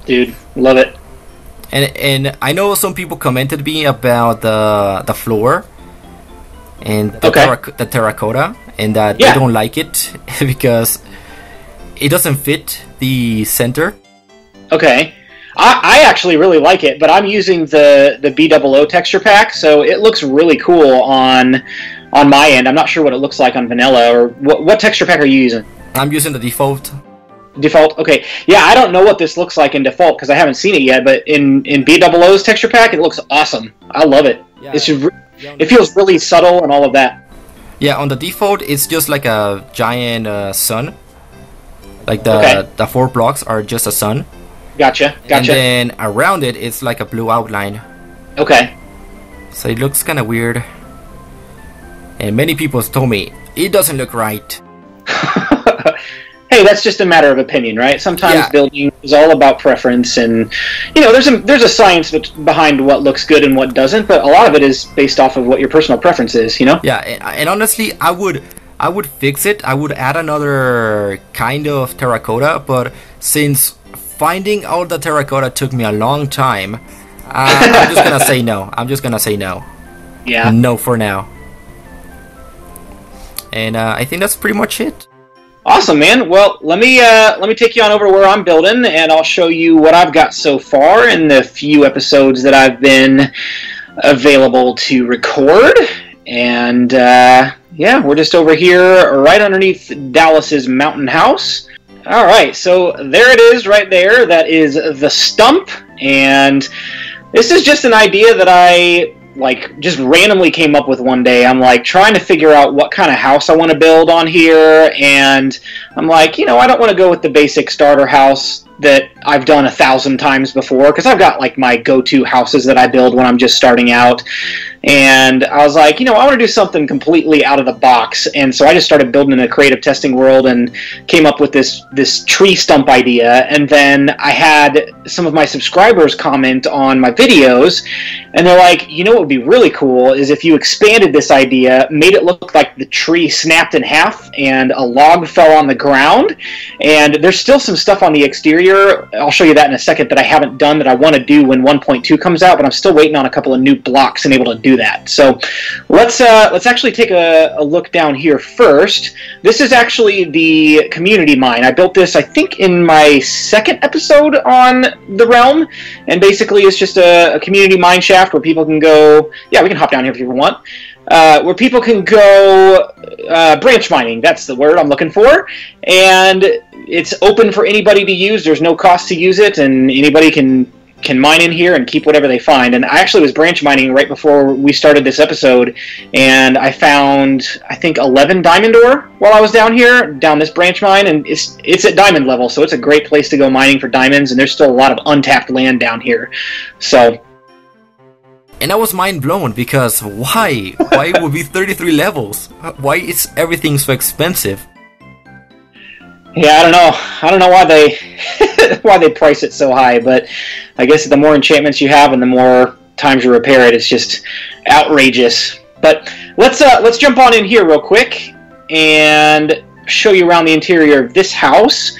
Dude, love it. And I know some people commented me about the floor and the terracotta, and that they don't like it because it doesn't fit the center. Okay. I actually really like it, but I'm using the B00 texture pack, so it looks really cool on my end. I'm not sure what it looks like on vanilla, or what texture pack are you using? I'm using the default. Default? Okay. Yeah, I don't know what this looks like in default because I haven't seen it yet, but in B00's texture pack, it looks awesome. I love it. Yeah, it feels really subtle and all of that. Yeah, on the default, it's just like a giant sun. Like the 4 blocks are just a sun. Gotcha. And then around it, it's like a blue outline. Okay. So it looks kind of weird. And many people told me, it doesn't look right. Hey, that's just a matter of opinion, right? Sometimes building is all about preference, and there's a science behind what looks good and what doesn't, but a lot of it is based off of what your personal preference is, Yeah, and honestly, I would fix it. I would add another kind of terracotta, but since finding all the terracotta took me a long time, I'm just gonna say no. I'm just gonna say no. Yeah. No for now. And I think that's pretty much it. Awesome, man. Well, let me take you on over to where I'm building, and I'll show you what I've got so far in the few episodes that I've been available to record. And yeah, we're just over here right underneath Dallas's mountain house. All right, so there it is right there. That is the stump, and this is just an idea that I just randomly came up with one day. I'm trying to figure out what kind of house I want to build on here, and I'm I don't want to go with the basic starter house that I've done 1,000 times before, because I've got my go-to houses that I build when I'm just starting out. And I was I want to do something completely out of the box. And so I just started building in a creative testing world and came up with this tree stump idea. And then I had some of my subscribers comment on my videos, and they're what would be really cool is if you expanded this idea, made it look like the tree snapped in half and a log fell on the ground. And there's still some stuff on the exterior. I'll show you that in a second that I haven't done that I want to do when 1.2 comes out, but I'm still waiting on a couple of new blocks and able to do that. So let's actually take a look down here first. This is actually the community mine. I built this, I think, in my second episode on the realm, and basically it's just a community mine shaft where people can go. Yeah, we can hop down here if you want. Where people can go branch mining. That's the word I'm looking for. And it's open for anybody to use. There's no cost to use it, and anybody can mine in here and keep whatever they find. And I actually was branch mining right before we started this episode, and I found, I think, 11 diamond ore while I was down here, down this branch mine, and it's at diamond level, so it's a great place to go mining for diamonds, and there's still a lot of untapped land down here. So... And I was mind blown because why? Why it would be 33 levels? Why is everything so expensive? Yeah, I don't know why they why they price it so high, but I guess the more enchantments you have and the more times you repair it, it's just outrageous. But let's jump on in here real quick and show you around the interior of this house.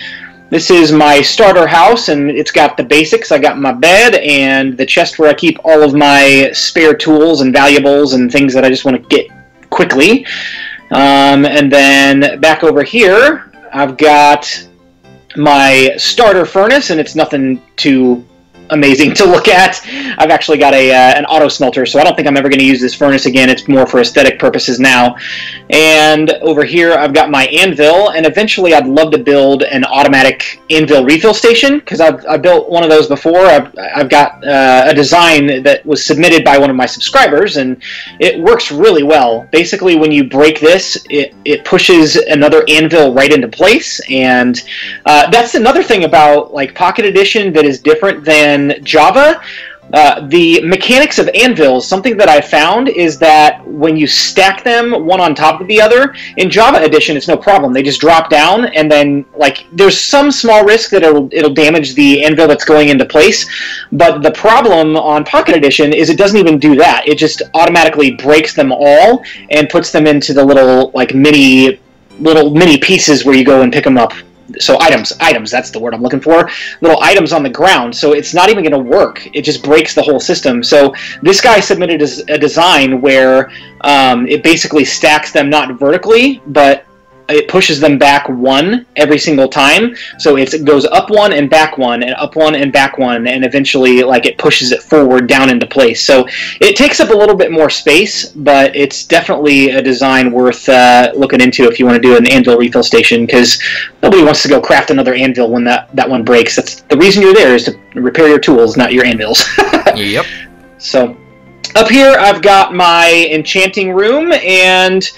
This is my starter house, and it's got the basics. I got my bed and the chest where I keep all of my spare tools and valuables and things that I just want to get quickly. And then back over here, I've got my starter furnace, and it's nothing too amazing to look at. I've actually got an auto smelter, so I don't think I'm ever going to use this furnace again. It's more for aesthetic purposes now. And over here I've got my anvil, and eventually I'd love to build an automatic anvil refill station, because I've built one of those before. I've got a design that was submitted by one of my subscribers, and it works really well. Basically, when you break this, it pushes another anvil right into place, and that's another thing about Pocket Edition that is different than Java. The mechanics of anvils, something that I found is that when you stack them one on top of the other, in Java Edition it's no problem. They just drop down, and then there's some small risk that it'll damage the anvil that's going into place, but the problem on Pocket Edition is it doesn't even do that. It just automatically breaks them all and puts them into the little mini pieces where you go and pick them up so items, that's the word I'm looking for, little items on the ground, so it's not even going to work. It just breaks the whole system. So this guy submitted a design where it basically stacks them not vertically, but it pushes them back one every single time. So it goes up one and back one and up one and back one, and eventually like it pushes it forward down into place. So it takes up a little bit more space, but it's definitely a design worth looking into if you want to do an anvil refill station, because nobody wants to go craft another anvil when that one breaks. That's the reason you're there, is to repair your tools, not your anvils. Yep. So up here I've got my enchanting room, and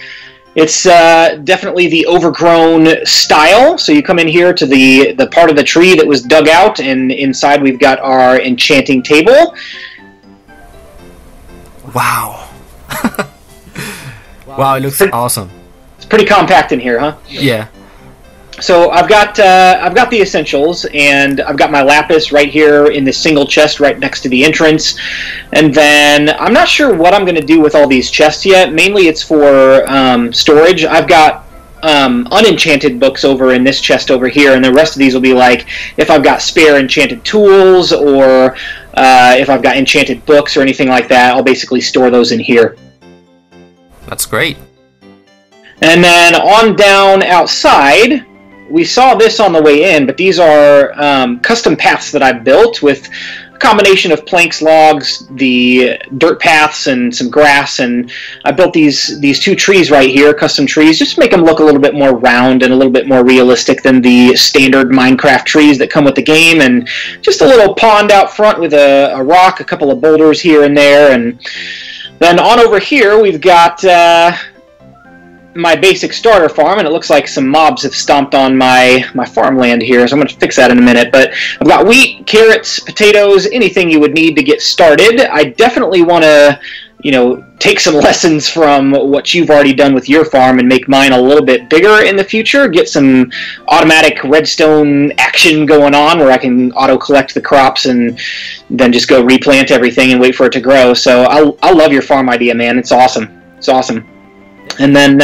it's definitely the overgrown style. So you come in here to the part of the tree that was dug out, and inside we've got our enchanting table. Wow. Wow, it looks awesome. It's pretty compact in here, huh? Yeah. So I've got the essentials, and I've got my lapis right here in this single chest right next to the entrance. And then I'm not sure what I'm going to do with all these chests yet. Mainly it's for storage. I've got unenchanted books over in this chest over here, and the rest of these will be like if I've got spare enchanted tools, or if I've got enchanted books or anything like that. I'll basically store those in here. That's great. And then on down outside, we saw this on the way in, but these are custom paths that I built with a combination of planks, logs, the dirt paths, and some grass. And I built these two trees right here, custom trees, just to make them look a little bit more round and a little bit more realistic than the standard Minecraft trees that come with the game. And just a little pond out front with a rock, a couple of boulders here and there. And then on over here, we've got my basic starter farm, and it looks like some mobs have stomped on my farmland here, so I'm going to fix that in a minute. But I've got wheat, carrots, potatoes, anything you would need to get started. I definitely want to, take some lessons from what you've already done with your farm and make mine a little bit bigger in the future. Get some automatic redstone action going on where I can auto-collect the crops and then just go replant everything and wait for it to grow. So I love your farm idea, man. It's awesome. It's awesome. And then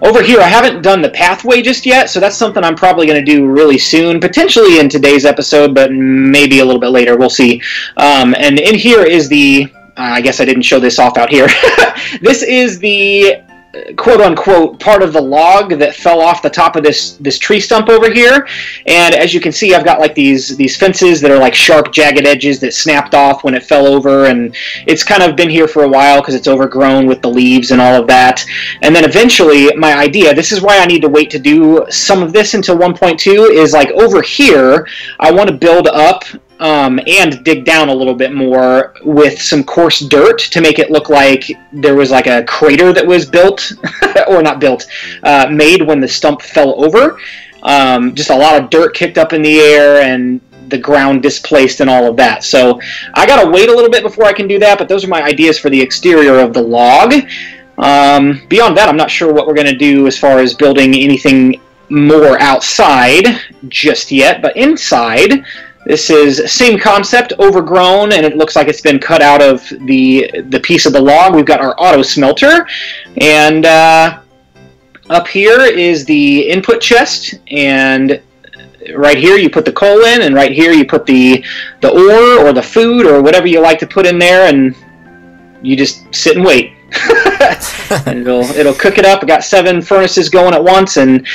over here, I haven't done the pathway just yet, so that's something I'm probably going to do really soon, potentially in today's episode, but maybe a little bit later. We'll see. And in here is the... I guess I didn't show this off out here. This is the quote-unquote part of the log that fell off the top of this tree stump over here. And as you can see, I've got like these fences that are like sharp, jagged edges that snapped off when it fell over, and it's kind of been here for a while because it's overgrown with the leaves and all of that. And then eventually, my idea, this is why I need to wait to do some of this until 1.2, is like over here, I want to build up and dig down a little bit more with some coarse dirt to make it look like there was like a crater that was built, or not built, made when the stump fell over. Just a lot of dirt kicked up in the air and the ground displaced and all of that. So I gotta wait a little bit before I can do that, but those are my ideas for the exterior of the log. Beyond that, I'm not sure what we're gonna do as far as building anything more outside just yet, but inside, this is same concept, overgrown, and it looks like it's been cut out of the piece of the log. We've got our auto smelter, and up here is the input chest, and right here you put the coal in, and right here you put the ore or the food or whatever you like to put in there, and you just sit and wait. And it'll cook it up. I got 7 furnaces going at once, and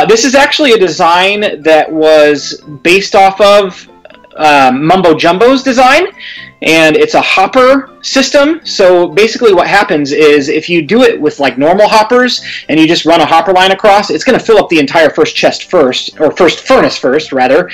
this is actually a design that was based off of Mumbo Jumbo's design, and it's a hopper system. So basically what happens is if you do it with like normal hoppers and you just run a hopper line across, it's going to fill up the entire first chest first, or first furnace first rather,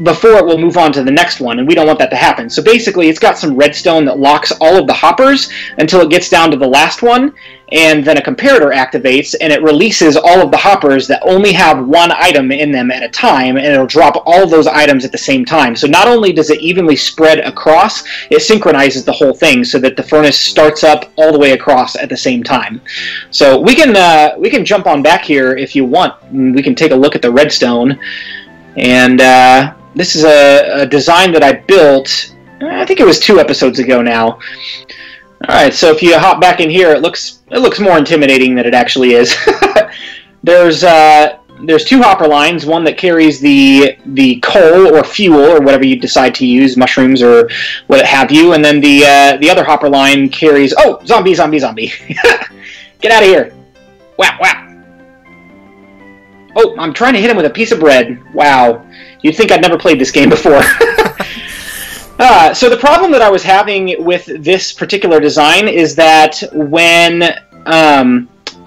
before it will move on to the next one, and we don't want that to happen. So basically it's got some redstone that locks all of the hoppers until it gets down to the last one, and then a comparator activates and it releases all of the hoppers that only have one item in them at a time, and it'll drop all of those items at the same time. So not only does it evenly spread across, it synchronizes the whole thing so that the furnace starts up all the way across at the same time. So we can jump on back here if you want, and we can take a look at the redstone. And this is a design that I built, I think it was 2 episodes ago now. Alright, so if you hop back in here, it looks more intimidating than it actually is. There's there's two hopper lines, one that carries the coal or fuel or whatever you decide to use, mushrooms or what have you, and then the other hopper line carries, oh, zombie. Get out of here. Wow. Oh, I'm trying to hit him with a piece of bread. Wow. You'd think I'd never played this game before. So the problem that I was having with this particular design is that when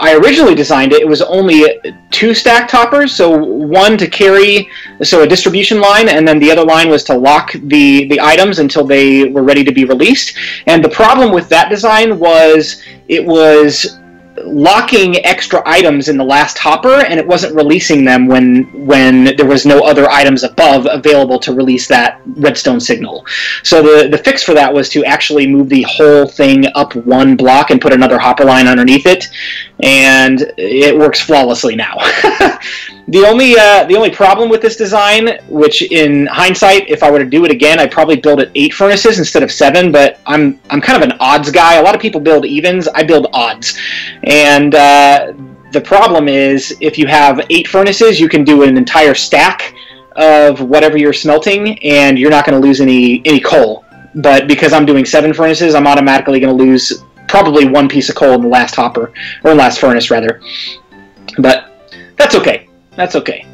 I originally designed it, it was only 2 stacked hoppers, so one to carry, so a distribution line, and then the other line was to lock the items until they were ready to be released. And the problem with that design was it was locking extra items in the last hopper, and it wasn't releasing them when there was no other items above available to release that redstone signal. So the fix for that was to actually move the whole thing up 1 block and put another hopper line underneath it, and it works flawlessly now. The only problem with this design, which in hindsight, if I were to do it again, I'd probably build it 8 furnaces instead of 7, but I'm kind of an odds guy. A lot of people build evens, I build odds. And the problem is, if you have 8 furnaces, you can do an entire stack of whatever you're smelting, and you're not going to lose any coal. But because I'm doing 7 furnaces, I'm automatically going to lose probably 1 piece of coal in the last hopper, or last furnace, rather. But that's okay. That's okay.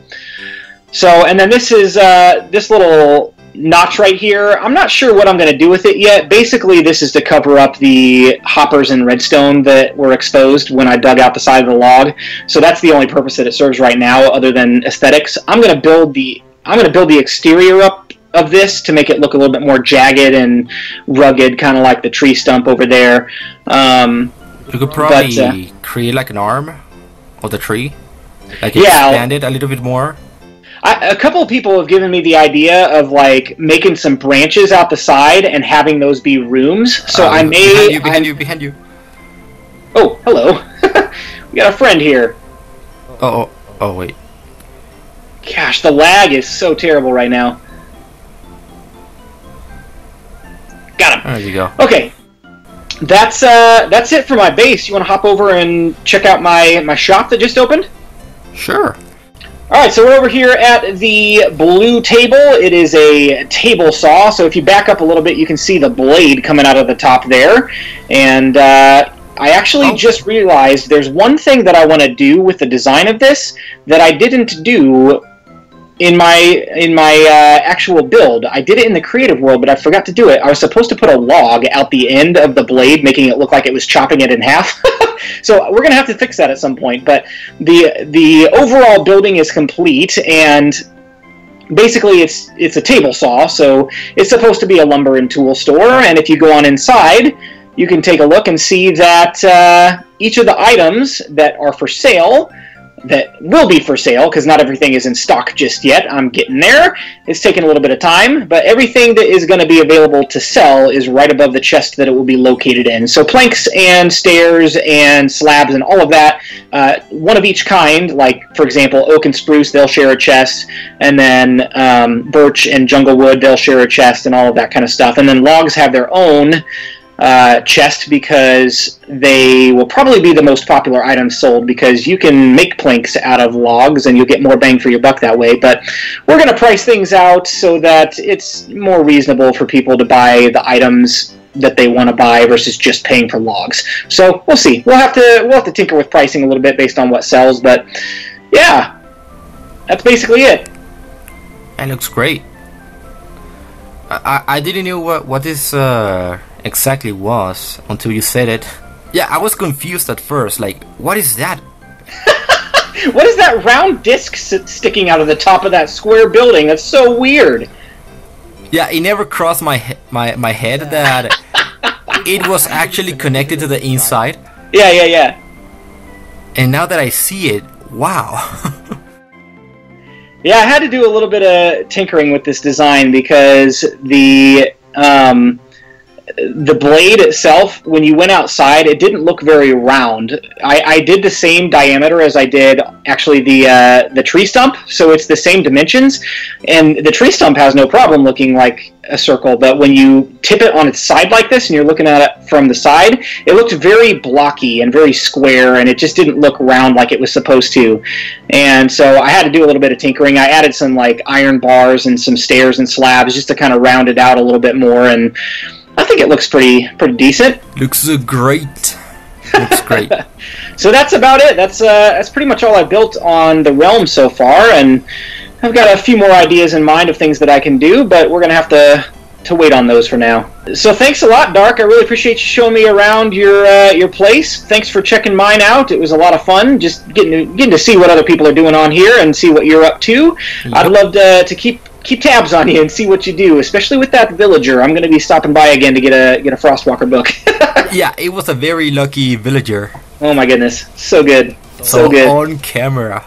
So, and then this is this little notch right here. I'm not sure what I'm going to do with it yet. Basically, this is to cover up the hoppers and redstone that were exposed when I dug out the side of the log. So that's the only purpose that it serves right now, other than aesthetics. I'm going to build the exterior up of this to make it look a little bit more jagged and rugged, kind of like the tree stump over there. You could probably create like an arm of the tree. Like expand it a little bit more. A couple of people have given me the idea of like making some branches out the side and having those be rooms. So I may behind you. Oh, hello. We got a friend here. Oh wait. Gosh, the lag is so terrible right now. Got him. There you go. Okay. That's it for my base. You want to hop over and check out my shop that just opened? Sure. Alright, so we're over here at the blue table. It is a table saw, so if you back up a little bit, you can see the blade coming out of the top there. And I actually just realized there's one thing that I want to do with the design of this that I didn't do in my actual build. I did it in the creative world, but I forgot to do it. I was supposed to put a log out the end of the blade, making it look like it was chopping it in half. So we're going to have to fix that at some point. But the overall building is complete, and basically it's a table saw, so it's supposed to be a lumber and tool store. And if you go on inside, you can take a look and see that each of the items that are for sale, that will be for sale, because not everything is in stock just yet. I'm getting there. It's taking a little bit of time, but everything that is going to be available to sell is right above the chest that it will be located in. So planks and stairs and slabs and all of that, one of each kind, like, for example, oak and spruce, they'll share a chest, and then birch and jungle wood, they'll share a chest, and all of that kind of stuff. And then logs have their own chest, because they will probably be the most popular items sold, because you can make planks out of logs and you'll get more bang for your buck that way. But we're going to price things out so that it's more reasonable for people to buy the items that they want to buy versus just paying for logs. So we'll see. We'll have to tinker with pricing a little bit based on what sells, but yeah, that's basically it. It looks great. I didn't know what this exactly was until you said it. Yeah, I was confused at first. Like, what is that? What is that round disc sticking out of the top of that square building? That's so weird. Yeah, it never crossed my head that it was actually connected to the inside. Yeah. And now that I see it, wow. Yeah, I had to do a little bit of tinkering with this design, because the the blade itself, when you went outside, it didn't look very round. I did the same diameter as I did actually the tree stump, so it's the same dimensions, and the tree stump has no problem looking like a circle, but when you tip it on its side like this and you're looking at it from the side, it looked very blocky and very square, and it just didn't look round like it was supposed to. And so I had to do a little bit of tinkering. I added some like iron bars and some stairs and slabs just to kind of round it out a little bit more, and I think it looks pretty decent. Looks great. Looks great. So that's about it. That's pretty much all I built on the Realm so far, and I've got a few more ideas in mind of things that I can do, but we're gonna have to wait on those for now. So thanks a lot, Dark. I really appreciate you showing me around your place. Thanks for checking mine out. It was a lot of fun, just getting to see what other people are doing on here and see what you're up to. Yep. I'd love to keep tabs on you and see what you do, especially with that villager. I'm going to be stopping by again to get a Frostwalker book. Yeah, it was a very lucky villager. Oh my goodness, so good, so good on camera.